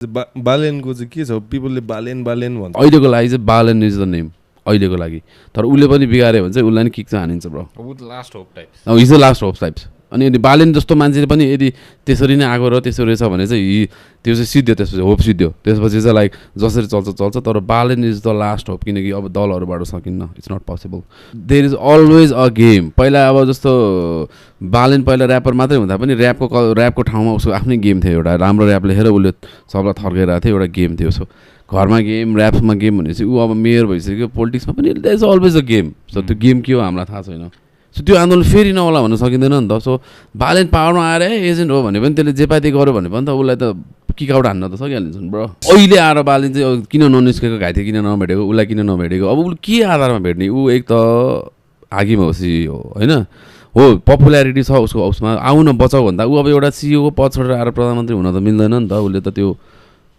बालेनको चाहिँ के छ पिपलले बालेन भन्छ अहिलेको लागि चाहिँ बालेन इज द नेम अहिलेको लागि तर उसले पनि बिगाऱ्यो भने चाहिँ उसलाई नि किक चाहिँ हानिन्छ bro last hope types his the last hope types अनि यदि बालेन जस्तो मान्छेले पनि यदि त्यसरी नै आएको र त्यसो रहेछ भने चाहिँ त्यो चाहिँ सिद्धियो त्यसपछि होप सिद्धियो त्यसपछि चाहिँ लाइक जसरी चल्छ तर Balen is the last hope किनकि अब दलहरूबाट सकिन्न it's not possible there is always a game पहिला अब जस्तो बालेन पहिला ऱ्यापर मात्रै हुँदा पनि ऱ्यापको ठाउँमा उसको आफ्नै गेम थियो एउटा राम्रो ऱ्याप लेखेर उसले सबलाई थर्काइरहेको थियो एउटा गेम थियो सो घरमा गेम ऱ्याप्समा गेम भनेपछि ऊ अब मेयर भइसक्यो पोलिटिक्समा पनि there is always a game so त्यो गेम के हो हामीलाई थाहा छैन सो त्यो आन्दोलन फेरि नहोला भन्न सकिँदैन नि त सो बालेन पावरमा आएर एजेन्ट हो भने पनि त्यसले जे पाति गर्यो भने पनि त उसलाई त किकआउट हान्न त सकिहालिन्छ ब्रो अहिले आएर बालेन चाहिँ किन ननिस्केको घाइते किन नभेटेको उसलाई किन नभेटेको अब उसले के आधारमा भेट्ने ऊ एक त हाकिम होसी हो होइन हो पपुल्यारिटी छ उसको उसमा आउन बचाउ भन्दा ऊ अब एउटा सिइओको पद छोडेर आएर प्रधानमन्त्री हुन त मिल्दैन नि त उसले त त्यो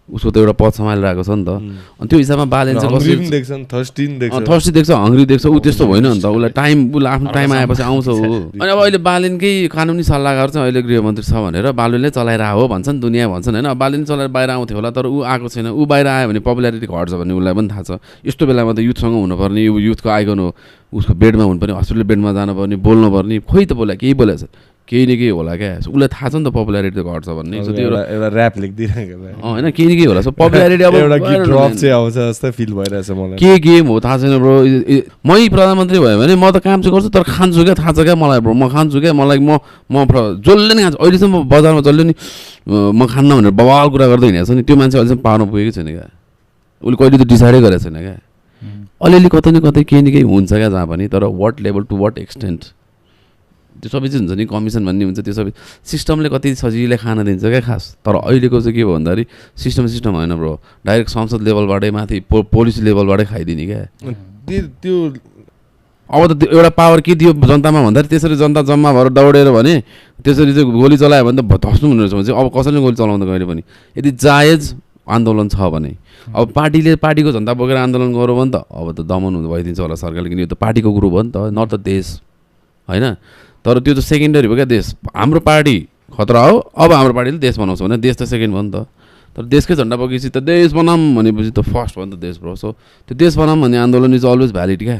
उसको त एउटा पद सम्हालिरहेको छ नि त अनि त्यो हिसाबमा बालेन चाहिँ थर्स्टी देख्छ हङ्ग्री देख्छ ऊ त्यस्तो होइन नि त उसलाई आफ्नो टाइम आएपछि आउँछ ऊ अनि अब अहिले बालेनकै कानुनी सल्लाहकार चाहिँ अहिले गृहमन्त्री छ भनेर बालुनले चलाइरहेको हो भन्छन् दुनियाँ भन्छन् होइन बालेन चलाएर बाहिर आउँथ्यो होला तर ऊ आएको छैन ऊ बाहिर आयो भने पपुल्यारिटी घट्छ भन्ने उसलाई पनि थाहा छ यस्तो बेलामा त युथसँग हुनुपर्ने ऊ युथको आइकन हो उसको बेडमा हुनुपर्ने हस्पिटल बेडमा जानुपर्ने बोल्नुपर्ने खोइ त बोला केही बोलेछ केही न केही होला क्या उसलाई थाहा छ नि त पपुल्यारिटी घट्छ भन्ने सो त्यो एउटा ऱ्याप लेखिदिरहेको होइन केही न केही होला सो पपुल्यारिटी अब एउटा गीत ड्रप चाहिँ आउँछ जस्तै फिल भइरहेछ मलाई के गेम हो थाहा छैन ब्रो मै प्रधानमन्त्री भयो भने म त काम चाहिँ गर्छु तर खान्छु क्या थाहा छ क्या मलाई ब्रो म खान्छु क्या मलाई म जसले नि खान्छु अहिलेसम्म बजारमा जसले नि म खान्न भनेर बवाल कुरा गर्दै हिँडेको छ नि त्यो मान्छे अहिलेसम्म पाउन पुगेकै छैन क्या उसले कहिले त डिसाइडै गरेको छैन क्या अलिअलि कतै न कतै केही न केही हुन्छ क्या जहाँ पनि तर what level to what extent त्यो सबै चाहिँ हुन्छ नि कमिसन भन्ने हुन्छ त्यो सबै सिस्टमले कति सजिलै खान दिन्छ क्या खास तर अहिलेको चाहिँ के भयो भन्दाखेरि सिस्टम होइन ब्रो डाइरेक्ट संसद लेभलबाटै माथि पोलिस लेभलबाटै खाइदिने क्या त्यो अब त एउटा पावर के दियो जनतामा भन्दाखेरि त्यसरी जनता जम्मा भएर दौडेर भने त्यसरी चाहिँ गोली चलायो भने त धस्नु हुने रहेछ भने चाहिँ अब कसैले गोली चलाउँदा कहिले पनि यदि जायज आन्दोलन छ भने अब पार्टीको झन्डा बोकेर आन्दोलन गऱ्यो भने त अब त दमन भइदिन्छ होला सरकारले किनकि यो त पार्टीको ग्रुप हो नि त न त देश होइन तर त्यो त सेकेन्डरी भयो क्या देश हाम्रो पार्टी खतरा हो अब हाम्रो पार्टीले देश बनाउँछ भने देश त सेकेन्ड भयो नि त तर देशकै झन्डा बोकेपछि त देश बनाऊँ भनेपछि त फर्स्ट भयो नि त देश ब्रो सो त्यो देश बनाऊँ भन्ने आन्दोलन इज अलवेज भ्यालिड क्या